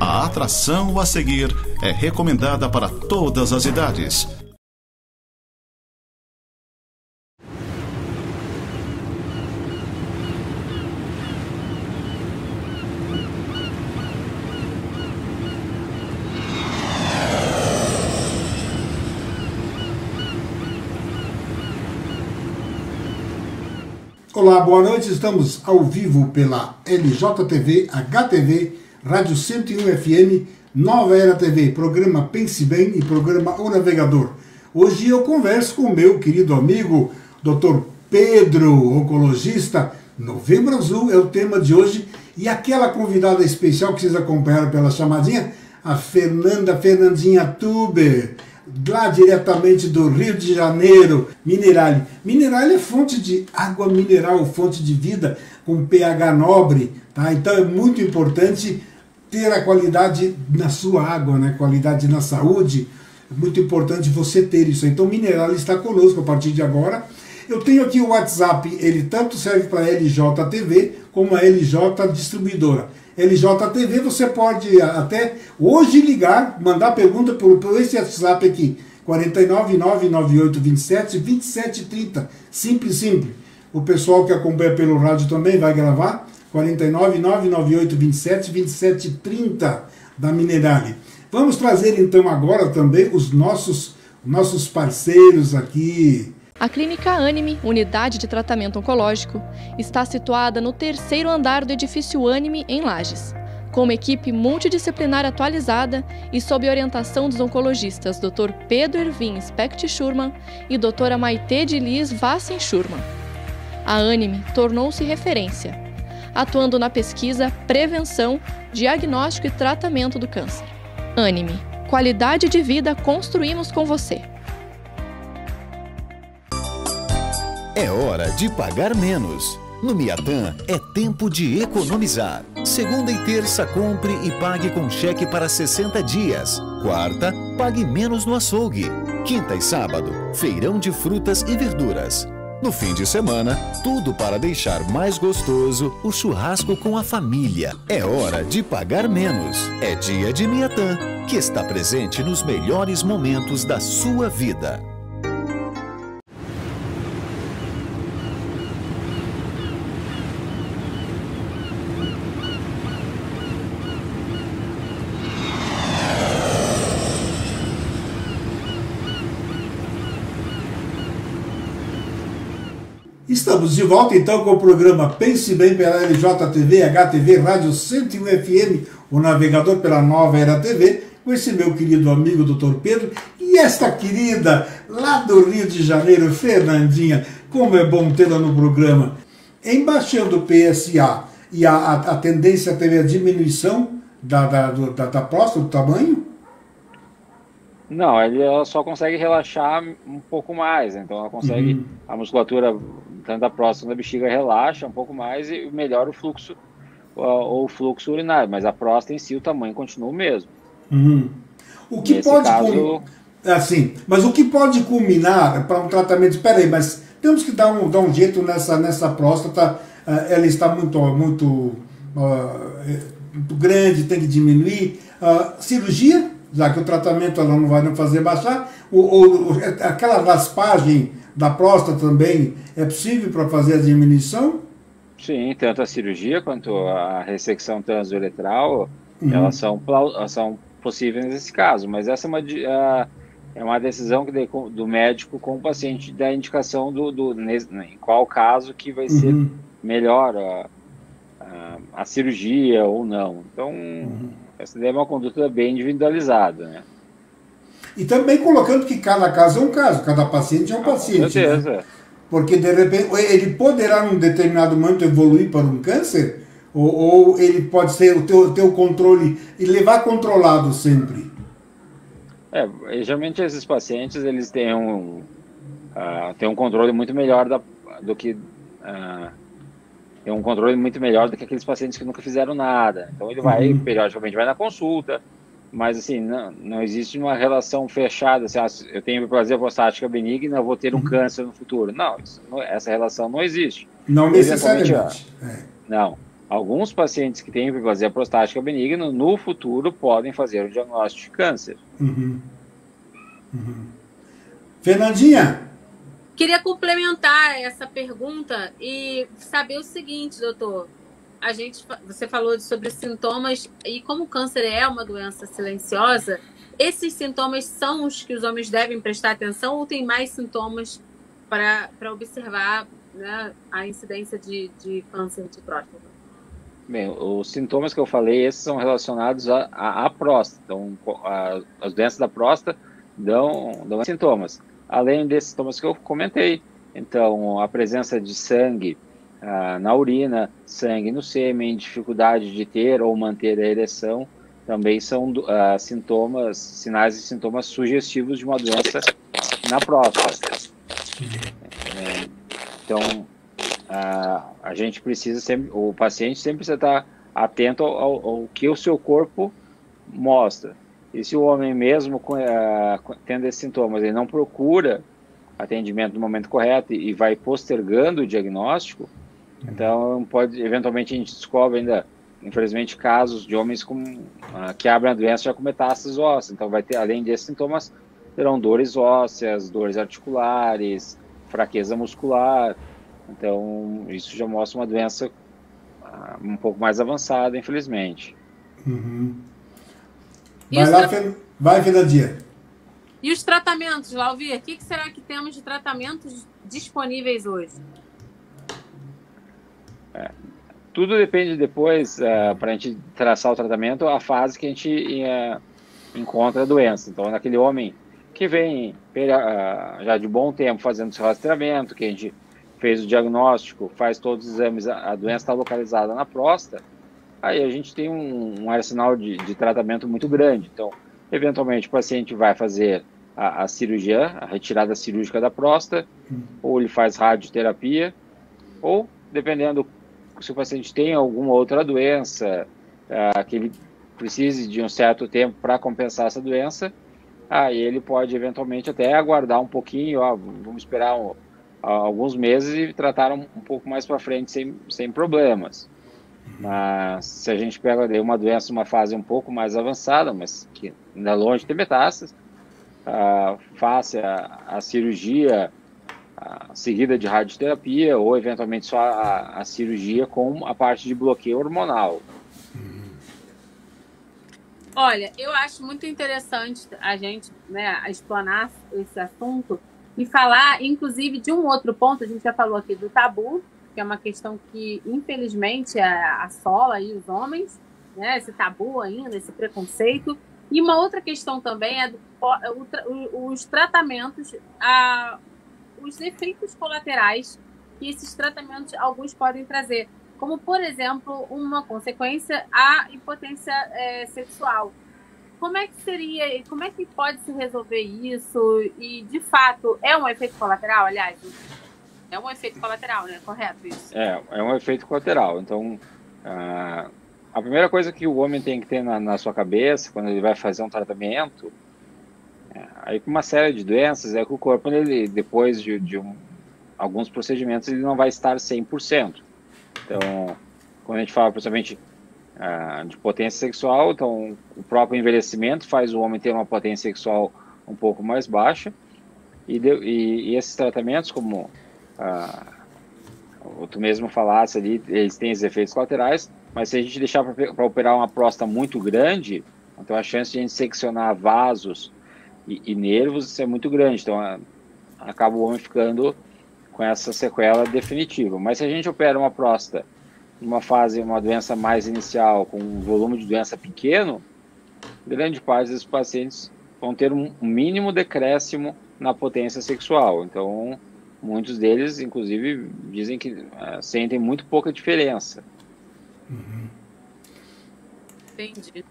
A atração a seguir é recomendada para todas as idades. Olá, boa noite. Estamos ao vivo pela LJTV, HTV, Rádio 101 FM, Nova Era TV, programa Pense Bem e programa O Navegador. Hoje eu converso com o meu querido amigo, Dr. Pedro, oncologista. Novembro Azul é o tema de hoje. E aquela convidada especial que vocês acompanharam pela chamadinha, a Fernandinha Tuber, lá diretamente do Rio de Janeiro, Minerale. Minerale é fonte de água mineral, fonte de vida, com pH nobre, tá? Então é muito importante ter a qualidade na sua água, né? Qualidade na saúde. É muito importante você ter isso. Então Minerale está conosco a partir de agora. Eu tenho aqui o WhatsApp, ele tanto serve para a LJTV como a LJ Distribuidora. LJTV, você pode até hoje ligar, mandar pergunta por esse WhatsApp aqui, 49998272730, simples. O pessoal que acompanha pelo rádio também vai gravar, 49998272730 da Minerale. Vamos trazer então agora também os nossos parceiros aqui. A Clínica Anime, unidade de tratamento oncológico, está situada no 3º andar do edifício Anime, em Lages, com uma equipe multidisciplinar atualizada e sob orientação dos oncologistas Dr. Pedro Ervin Specht Schurman e Dra. Maite de Liz Vassen Schurman. A Anime tornou-se referência, atuando na pesquisa, prevenção, diagnóstico e tratamento do câncer. Anime, qualidade de vida construímos com você. É hora de pagar menos. No Miatã é tempo de economizar. Segunda e terça, compre e pague com cheque para 60 dias. Quarta, pague menos no açougue. Quinta e sábado, feirão de frutas e verduras. No fim de semana, tudo para deixar mais gostoso o churrasco com a família. É hora de pagar menos. É dia de Miatã, que está presente nos melhores momentos da sua vida. Estamos de volta então com o programa Pense Bem pela LJTV, HTV, Rádio 101 FM, o navegador pela Nova Era TV, com esse meu querido amigo Dr. Pedro e esta querida lá do Rio de Janeiro, Fernandinha. Como é bom tê-la no programa. Em baixando o PSA e a tendência teve a diminuição da próstata, do tamanho? Não, ela só consegue relaxar um pouco mais, então ela consegue, a musculatura tanto da próstata quanto da bexiga relaxa um pouco mais e melhora o fluxo urinário, mas a próstata em si, o tamanho continua o mesmo. O que pode assim, mas o que pode culminar para um tratamento? Espera aí, mas temos que dar um jeito nessa próstata, ela está muito grande, tem que diminuir. Cirurgia? Já que o tratamento ela não vai não fazer baixar, aquela raspagem da próstata também é possível para fazer a diminuição? Sim, tanto a cirurgia quanto a ressecção transuretral, elas são possíveis nesse caso, mas essa é uma decisão do médico com o paciente, da indicação em qual caso que vai ser melhor a cirurgia ou não. Então, essa é uma conduta bem individualizada, né? E também colocando que cada caso é um caso, cada paciente é um paciente. Com certeza. Né? Porque, de repente, ele poderá, num determinado momento, evoluir para um câncer, ou ele pode ser ter o controle e levar controlado sempre? Geralmente esses pacientes, eles têm um controle muito melhor do que aqueles pacientes que nunca fizeram nada. Então ele vai, periodicamente vai na consulta, mas assim, não existe uma relação fechada, assim, eu tenho hiperplasia prostática benigna, eu vou ter um câncer no futuro. Não, essa relação não existe. Não necessariamente. Não. alguns pacientes que têm hiperplasia prostática benigna, no futuro, podem fazer o diagnóstico de câncer. Fernandinha? Queria complementar essa pergunta e saber o seguinte, doutor. Você falou sobre sintomas, e como o câncer é uma doença silenciosa, esses sintomas são os que os homens devem prestar atenção ou tem mais sintomas para observar, né, a incidência de câncer de próstata? Bem, os sintomas que eu falei, esses são relacionados à próstata. Então, as doenças da próstata dão sintomas. Além desses sintomas que eu comentei, então, a presença de sangue na urina, sangue no sêmen, dificuldade de ter ou manter a ereção, também são sinais e sintomas sugestivos de uma doença na próstata. Então, a gente precisa sempre, o paciente sempre precisa estar atento ao que o seu corpo mostra. E se o homem mesmo tendo esses sintomas, ele não procura atendimento no momento correto e vai postergando o diagnóstico, então eventualmente a gente descobre ainda, infelizmente, casos de homens que abrem a doença já com metástases ósseas. Então vai ter, além desses sintomas, terão dores ósseas, dores articulares, fraqueza muscular. Então isso já mostra uma doença um pouco mais avançada, infelizmente. Vai, Fernandinha. E os tratamentos, Lauvir? O que será que temos de tratamentos disponíveis hoje? Tudo depende depois, para a gente traçar o tratamento, a fase que a gente encontra a doença. Então, naquele homem que vem já de bom tempo fazendo seu rastreamento, que a gente fez o diagnóstico, faz todos os exames, a doença está localizada na próstata, aí a gente tem um arsenal de tratamento muito grande. Então, eventualmente, o paciente vai fazer a cirurgia, a retirada cirúrgica da próstata, ou ele faz radioterapia, ou, dependendo se o paciente tem alguma outra doença, que ele precise de um certo tempo para compensar essa doença, aí ele pode, eventualmente, até aguardar um pouquinho, vamos esperar alguns meses e tratar um pouco mais para frente sem problemas. Mas se a gente pega uma doença numa fase um pouco mais avançada, mas que ainda longe de ter metástases, faça a cirurgia seguida de radioterapia ou eventualmente só a cirurgia com a parte de bloqueio hormonal. Olha, eu acho muito interessante a gente, né, explanar esse assunto e falar, inclusive, de um outro ponto. A gente já falou aqui do tabu, que é uma questão que, infelizmente, assola aí os homens, né? Esse tabu ainda, esse preconceito. E uma outra questão também é os tratamentos, os efeitos colaterais que esses tratamentos, alguns podem trazer. Como, por exemplo, uma consequência, a impotência sexual. Como é que pode se resolver isso? E, de fato, é um efeito colateral, aliás? É um efeito colateral, né? Correto isso? É um efeito colateral. Então, a primeira coisa que o homem tem que ter na sua cabeça, quando ele vai fazer um tratamento, aí com uma série de doenças, é que o corpo, ele, depois de alguns procedimentos, ele não vai estar 100%. Então, quando a gente fala, principalmente, de potência sexual, então, o próprio envelhecimento faz o homem ter uma potência sexual um pouco mais baixa, e esses tratamentos, como tu mesmo falasse ali, eles têm esses efeitos colaterais, mas se a gente deixar para operar uma próstata muito grande, então a chance de a gente seccionar vasos e nervos é muito grande, então acaba o homem ficando com essa sequela definitiva. Mas se a gente opera uma próstata numa fase, uma doença mais inicial, com um volume de doença pequeno, grande parte dos pacientes vão ter um mínimo decréscimo na potência sexual. Então, muitos deles, inclusive, dizem que sentem muito pouca diferença. Entendi.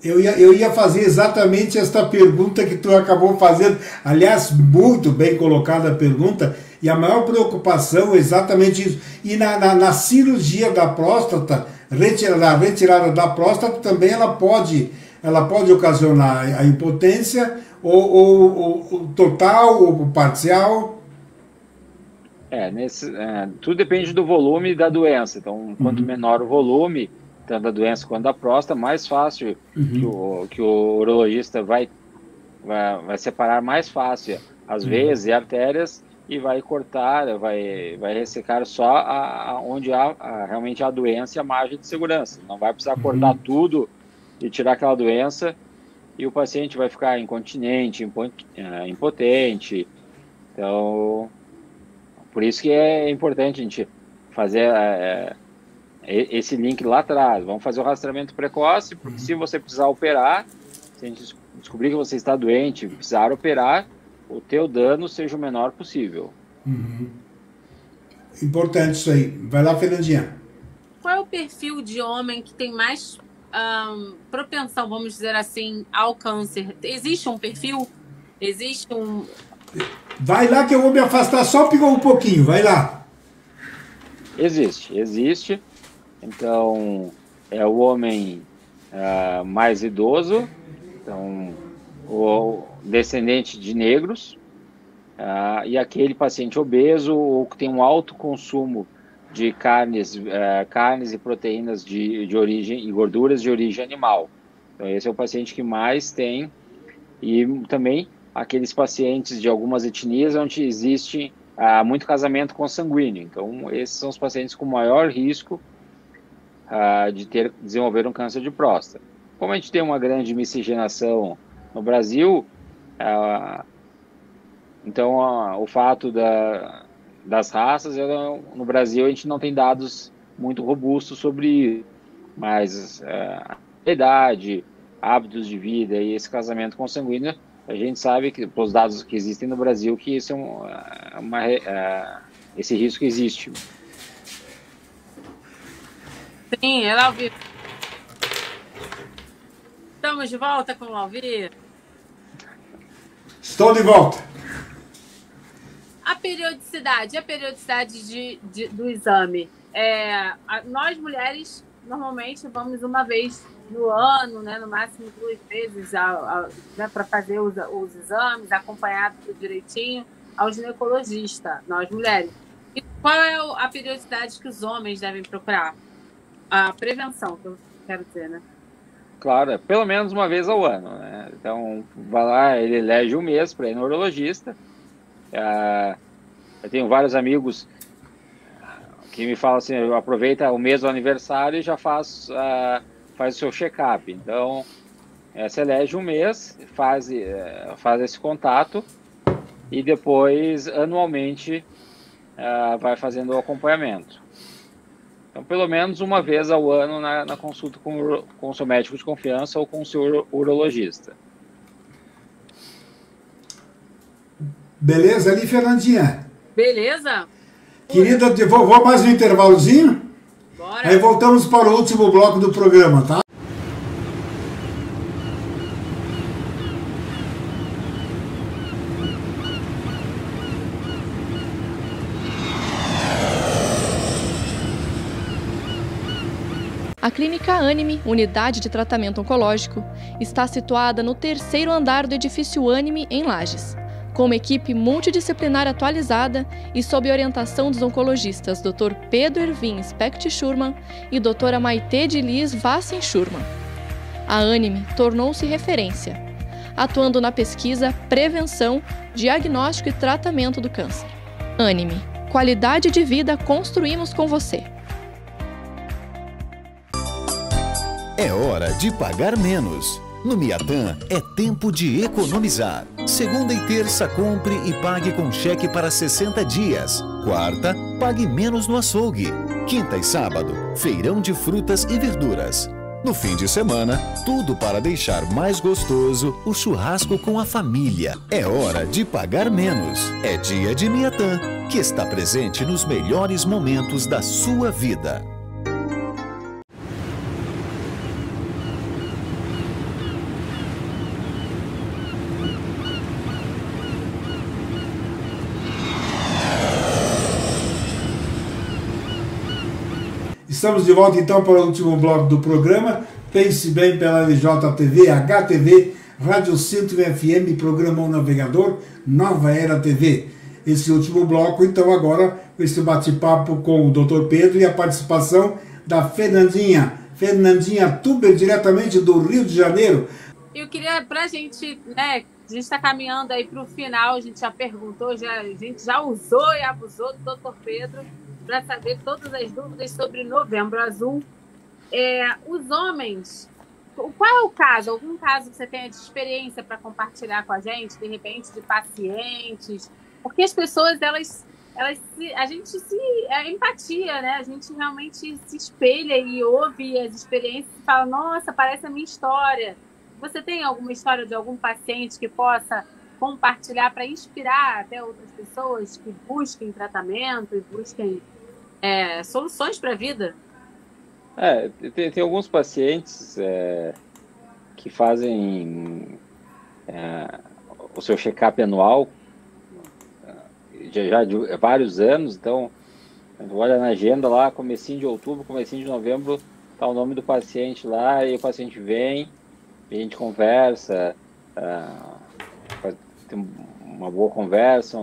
Eu ia fazer exatamente esta pergunta que tu acabou fazendo. Aliás, muito bem colocada a pergunta. E a maior preocupação é exatamente isso. E na cirurgia da próstata, a retirada da próstata também ela pode ocasionar a impotência ou total ou parcial. Tudo depende do volume da doença. Então, quanto menor o volume, tanto da doença quanto da próstata, mais fácil que o urologista vai separar mais fácil as veias e artérias e vai cortar, vai ressecar só onde há realmente a doença e a margem de segurança. Não vai precisar cortar tudo e tirar aquela doença e o paciente vai ficar incontinente, impotente. Então, por isso que é importante a gente fazer esse link lá atrás. Vamos fazer o rastreamento precoce, porque se você precisar operar, se a gente descobrir que você está doente, precisar operar, o teu dano seja o menor possível. Importante isso aí. Vai lá, Fernandinha. Qual é o perfil de homem que tem mais propensão, vamos dizer assim, ao câncer? Existe um perfil? Existe um... Vai lá que eu vou me afastar só um pouquinho. Vai lá. Existe. Então, é o homem mais idoso, então, o descendente de negros, e aquele paciente obeso ou que tem um alto consumo de carnes e proteínas de origem e gorduras de origem animal. Então, esse é o paciente que mais tem, e também aqueles pacientes de algumas etnias onde existe muito casamento consanguíneo. Então, esses são os pacientes com maior risco de desenvolver um câncer de próstata. Como a gente tem uma grande miscigenação no Brasil, então o fato das raças, no Brasil a gente não tem dados muito robustos sobre isso, mas a idade, hábitos de vida e esse casamento consanguíneo, a gente sabe que, pelos dados que existem no Brasil, que esse esse risco existe. Sim, é Lauvir. Estamos de volta com o Lauvir. Estou de volta. A periodicidade do exame. Nós, mulheres, normalmente vamos uma vez no ano, né, no máximo 2 vezes, né, para fazer os exames, acompanhado tudo direitinho, ao ginecologista, nós mulheres. E qual é a periodicidade que os homens devem procurar? A prevenção, que eu quero dizer, né? Claro, pelo menos uma vez ao ano, né? Então, vai lá, ele elege um mês para ir no urologista. Eu tenho vários amigos que me falam assim, aproveita o mês do aniversário e já faz o seu check-up. Então, você elege um mês, faz esse contato e depois, anualmente, vai fazendo o acompanhamento. Então, pelo menos uma vez ao ano na consulta com o seu médico de confiança ou com o seu urologista. Beleza ali, Fernandinha? Beleza? Querida, vou mais um intervalozinho? Bora. Aí voltamos para o último bloco do programa, tá? A Clínica Anime, unidade de tratamento oncológico, está situada no 3º andar do edifício Anime, em Lages, com uma equipe multidisciplinar atualizada e sob orientação dos oncologistas Dr. Pedro Ervin Specht Schurman e Dra. Maite de Lis Vassen Schurman. A Anime tornou-se referência, atuando na pesquisa, prevenção, diagnóstico e tratamento do câncer. Anime, qualidade de vida construímos com você. É hora de pagar menos. No Miatã é tempo de economizar. Segunda e terça, compre e pague com cheque para 60 dias. Quarta, pague menos no açougue. Quinta e sábado, feirão de frutas e verduras. No fim de semana, tudo para deixar mais gostoso o churrasco com a família. É hora de pagar menos. É dia de Miatã, que está presente nos melhores momentos da sua vida. Estamos de volta então para o último bloco do programa. Pense bem pela LJTV, HTV, Rádio 101 FM, programa O Navegador, Nova Era TV. esse último bloco. Então agora esse bate-papo com o Dr. Pedro e a participação da Fernandinha Tuber, diretamente do Rio de Janeiro. Eu queria, para a gente, né, a gente está caminhando aí para o final, a gente já perguntou, a gente já usou e abusou do Dr. Pedro para saber todas as dúvidas sobre Novembro Azul. Os homens, qual é o caso? Algum caso que você tenha de experiência para compartilhar com a gente, de repente, de pacientes? Porque as pessoas, a gente empatia, né? A gente realmente se espelha e ouve as experiências e fala, nossa, parece a minha história. Você tem alguma história de algum paciente que possa compartilhar para inspirar até outras pessoas que busquem tratamento e busquem soluções para a vida? Tem alguns pacientes que fazem o seu check-up anual já de vários anos. Então, olha na agenda lá, comecinho de outubro, comecinho de novembro, tá o nome do paciente lá, e o paciente vem, a gente conversa, tem uma boa conversa,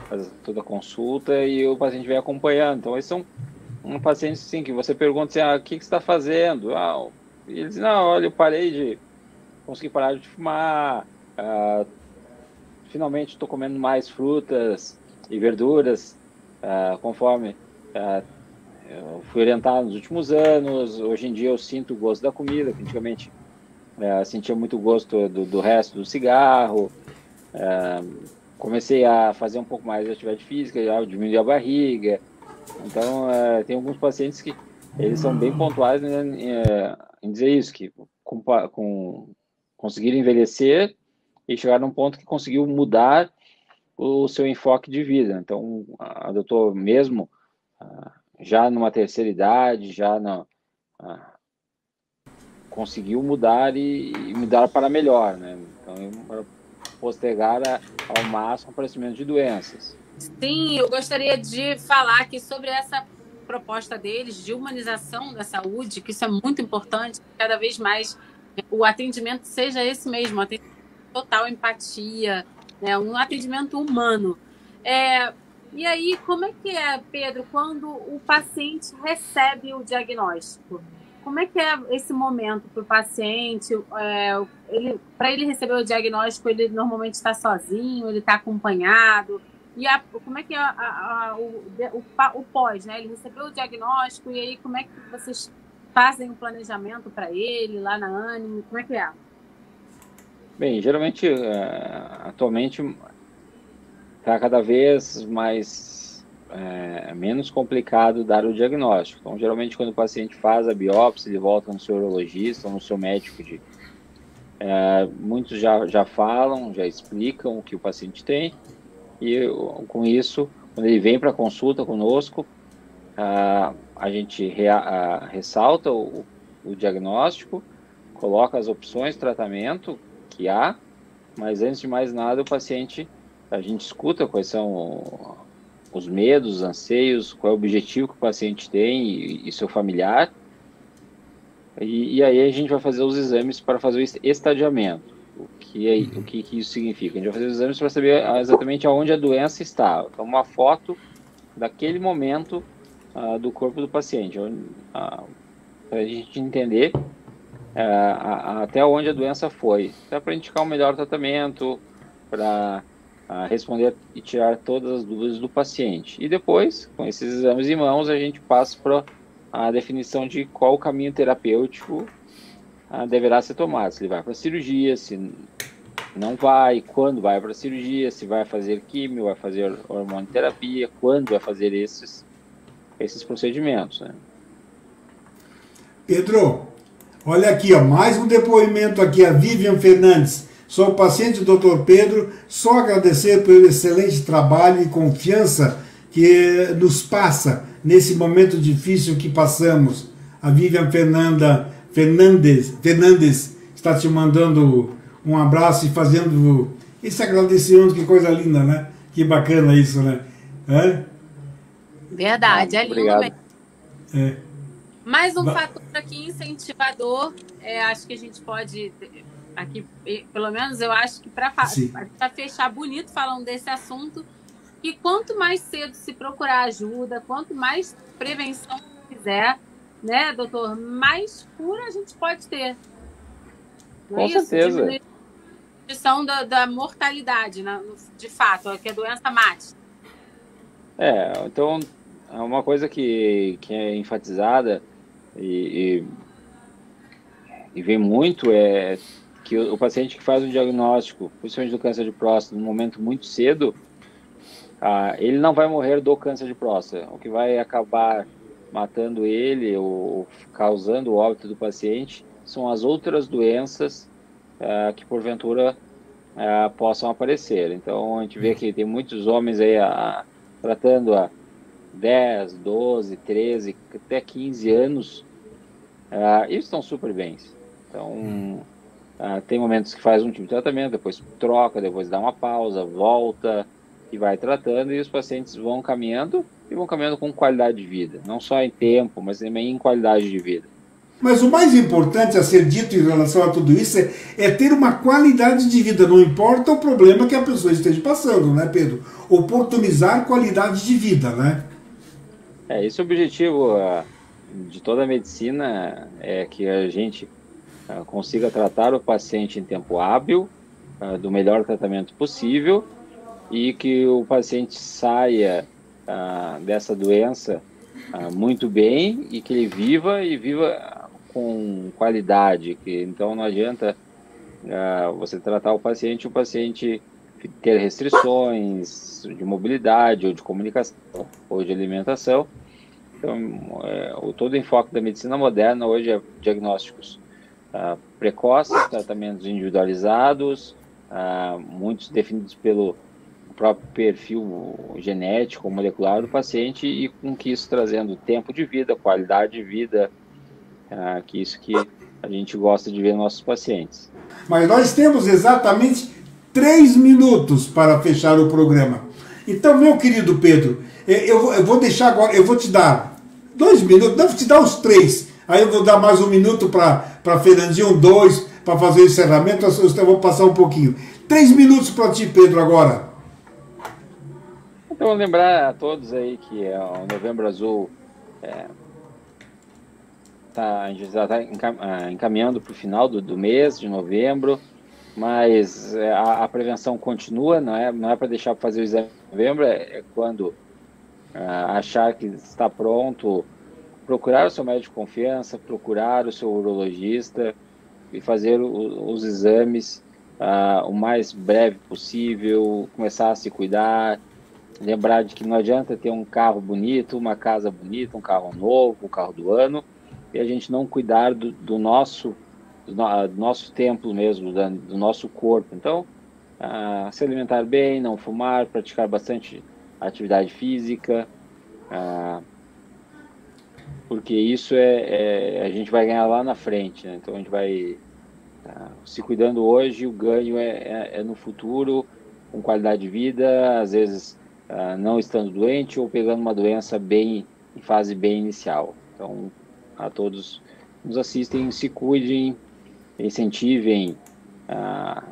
faz toda a consulta e o paciente vem acompanhando. Então, esses são pacientes assim, que você pergunta assim, o que você está fazendo? E ele diz, não, olha, eu consegui parar de fumar, finalmente estou comendo mais frutas e verduras, conforme eu fui orientado nos últimos anos. Hoje em dia eu sinto o gosto da comida, que antigamente sentia muito gosto do resto do cigarro. Comecei a fazer um pouco mais de atividade física, diminuir a barriga. Então, tem alguns pacientes que eles são bem pontuais, né, em dizer isso, que conseguiram envelhecer e chegar num ponto que conseguiu mudar o seu enfoque de vida. Então, a doutor mesmo, já numa terceira idade, conseguiu mudar e mudar para melhor, né? Então, postergar ao máximo o aparecimento de doenças. Sim, eu gostaria de falar aqui sobre essa proposta deles de humanização da saúde, que isso é muito importante, cada vez mais o atendimento seja esse mesmo, atendimento total empatia, né, um atendimento humano. E aí, como é que é, Pedro, quando o paciente recebe o diagnóstico? Como é que é esse momento para o paciente? Para ele receber o diagnóstico, ele normalmente está sozinho, ele está acompanhado? E como é que é o pós, né? Ele recebeu o diagnóstico e aí como é que vocês fazem o planejamento para ele lá na Anime? Como é que é? Bem, geralmente, atualmente, está cada vez menos complicado dar o diagnóstico. Então, geralmente, quando o paciente faz a biópsia, ele volta no seu urologista ou no seu médico. Muitos já falam, já explicam o que o paciente tem. E com isso, quando ele vem para consulta conosco, a gente ressalta o diagnóstico, coloca as opções de tratamento que há, mas antes de mais nada, a gente escuta quais são os medos, os anseios, qual é o objetivo que o paciente tem e seu familiar, e aí a gente vai fazer os exames para fazer o estadiamento. O que isso significa? A gente vai fazer os exames para saber exatamente aonde a doença está. Então, uma foto daquele momento do corpo do paciente, para a gente entender até onde a doença foi. Até para indicar um melhor tratamento, para responder e tirar todas as dúvidas do paciente. E depois, com esses exames em mãos, a gente passa para a definição de qual o caminho terapêutico deverá ser tomado. Se ele vai para a cirurgia, se não vai, quando vai para a cirurgia, se vai fazer químio, vai fazer hormonioterapia, quando vai fazer esses procedimentos, né? Pedro, olha aqui, mais um depoimento aqui, a Vivian Fernandes. Sou paciente do Dr. Pedro, só agradecer pelo excelente trabalho e confiança que nos passa nesse momento difícil que passamos. A Vivian Fernandes está te mandando um abraço e fazendo esse agradecimento, que coisa linda, né? Que bacana isso, né? Verdade, é lindo Obrigado. mesmo. Mais um fator aqui incentivador, acho que a gente pode, aqui, pelo menos eu acho que para fechar bonito falando desse assunto, E quanto mais cedo se procurar ajuda, quanto mais prevenção fizer, né, doutor, mais cura a gente pode ter. Não Com certeza. Diminuição da mortalidade, né, de fato, que a doença mate. Então, uma coisa que é enfatizada e vem muito é que o paciente que faz o diagnóstico, principalmente do câncer de próstata, no momento muito cedo, ele não vai morrer do câncer de próstata. O que vai acabar matando ele ou causando o óbito do paciente são as outras doenças que porventura possam aparecer. Então a gente vê que tem muitos homens aí tratando há 10, 12, 13, até 15 anos e estão super bem. Então tem momentos que faz um tipo de tratamento, depois troca, depois dá uma pausa, volta e vai tratando, e os pacientes vão caminhando com qualidade de vida, não só em tempo, mas também em qualidade de vida. Mas o mais importante a ser dito em relação a tudo isso é ter uma qualidade de vida, não importa o problema que a pessoa esteja passando, né, Pedro? Oportunizar qualidade de vida, né? Esse é o objetivo de toda a medicina, é que a gente consiga tratar o paciente em tempo hábil, do melhor tratamento possível, e que o paciente saia dessa doença muito bem e que ele viva com qualidade. Então não adianta você tratar o paciente ter restrições de mobilidade ou de comunicação ou de alimentação. Então todo o enfoque da medicina moderna hoje é diagnósticos precoces, tratamentos individualizados, muitos definidos pelo próprio perfil genético ou molecular do paciente, e com que isso trazendo tempo de vida, qualidade de vida, que isso que a gente gosta de ver nos nossos pacientes. Mas nós temos exatamente 3 minutos para fechar o programa. Então, meu querido Pedro, eu vou deixar agora, eu vou te dar 2 minutos, não, vou te dar os 3. Aí eu vou dar mais 1 minuto para Fernandinho, 2 para fazer o encerramento, eu vou passar um pouquinho. 3 minutos para ti, Pedro, agora. Então, lembrar a todos aí que o Novembro Azul a gente já está encaminhando para o final do mês de novembro, mas a prevenção continua, não é para deixar para fazer o exame em novembro, é quando achar que está pronto, procurar o seu médico de confiança, procurar o seu urologista e fazer os exames o mais breve possível, começar a se cuidar. Lembrar de que não adianta ter um carro bonito, uma casa bonita, um carro novo, um carro do ano, e a gente não cuidar do nosso templo mesmo, do nosso corpo. Então, se alimentar bem, não fumar, praticar bastante atividade física, porque isso a gente vai ganhar lá na frente, né? Então a gente vai se cuidando hoje, o ganho é no futuro, com qualidade de vida, às vezes não estando doente ou pegando uma doença em fase bem inicial. Então, a todos que nos assistem, se cuidem, incentivem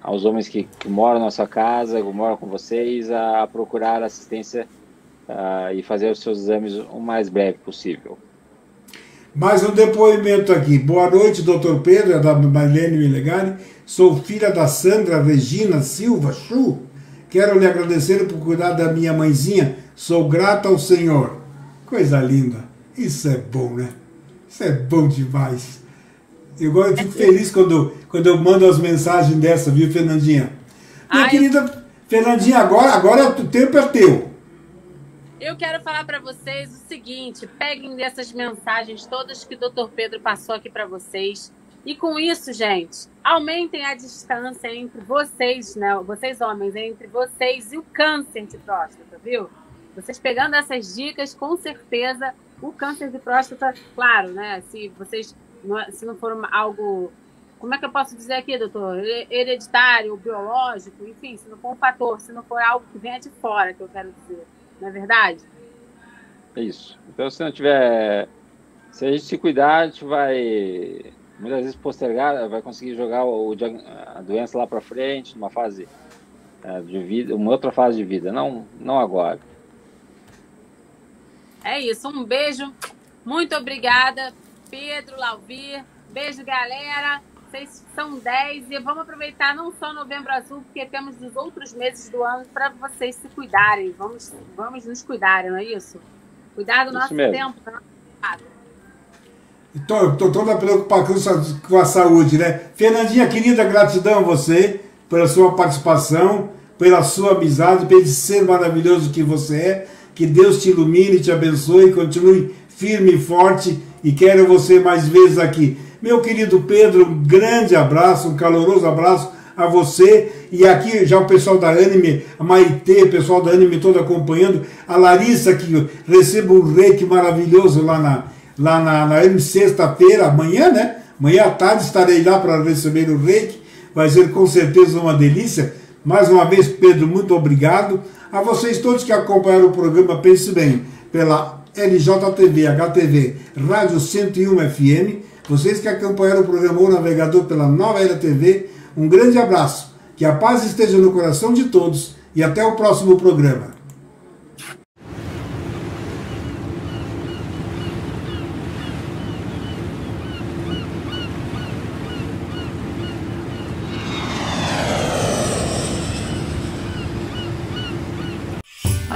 aos homens que moram na sua casa, que moram com vocês, a procurar assistência e fazer os seus exames o mais breve possível. Mais um depoimento aqui. Boa noite, doutor Pedro, é da Marlene Milegari. Sou filha da Sandra Regina Silva Chu. Quero lhe agradecer por cuidar da minha mãezinha. Sou grata ao Senhor. Coisa linda. Isso é bom, né? Isso é bom demais. Eu fico feliz quando eu mando as mensagens dessa, viu, Fernandinha? Minha querida Fernandinha, agora o tempo é teu. Eu quero falar para vocês o seguinte: peguem dessas mensagens todas que o Dr. Pedro passou aqui para vocês. E com isso, gente, aumentem a distância entre vocês, né? Vocês homens, entre vocês e o câncer de próstata, viu? Vocês pegando essas dicas, com certeza, o câncer de próstata, claro, né? Se não for algo, como é que eu posso dizer aqui, doutor? Hereditário, biológico, enfim, se não for um fator, se não for algo que venha de fora, que eu quero dizer. Não é verdade? É isso. Então, se a gente se cuidar, a gente vai muitas vezes postergar, vai conseguir jogar a doença lá para frente, numa fase de vida, uma outra fase de vida, não agora. É isso, um beijo, muito obrigada, Pedro, Lauvir, beijo, galera. Vocês são 10 e vamos aproveitar não só Novembro Azul, porque temos os outros meses do ano para vocês se cuidarem. Vamos nos cuidarem, não é isso? Cuidar do nosso tempo, do nosso lado. Estou toda preocupada com a saúde, né? Fernandinha, querida, gratidão a você pela sua participação, pela sua amizade, pelo ser maravilhoso que você é. Que Deus te ilumine, te abençoe, continue firme e forte e quero você mais vezes aqui. Meu querido Pedro, um grande abraço, um caloroso abraço a você. E aqui já o pessoal da Anime, a Maitê, o pessoal da Anime todo acompanhando. A Larissa, que recebe um reiki maravilhoso lá na Anime, sexta-feira, amanhã, né? Amanhã à tarde estarei lá para receber o reiki. Vai ser com certeza uma delícia. Mais uma vez, Pedro, muito obrigado. A vocês todos que acompanharam o programa Pense Bem, pela LJTV, HTV, Rádio 101 FM, vocês que acompanharam o programa O Navegador pela Nova Era TV, um grande abraço, que a paz esteja no coração de todos e até o próximo programa.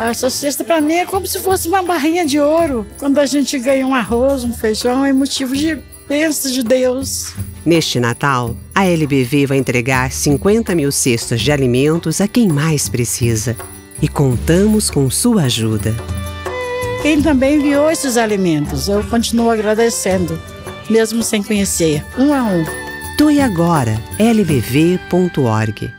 Essa cesta para mim é como se fosse uma barrinha de ouro. Quando a gente ganha um arroz, um feijão, é motivo de bênção de Deus. Neste Natal, a LBV vai entregar 50 mil cestas de alimentos a quem mais precisa. E contamos com sua ajuda. Quem também enviou esses alimentos, eu continuo agradecendo, mesmo sem conhecer, um a um. Doe agora, lbv.org.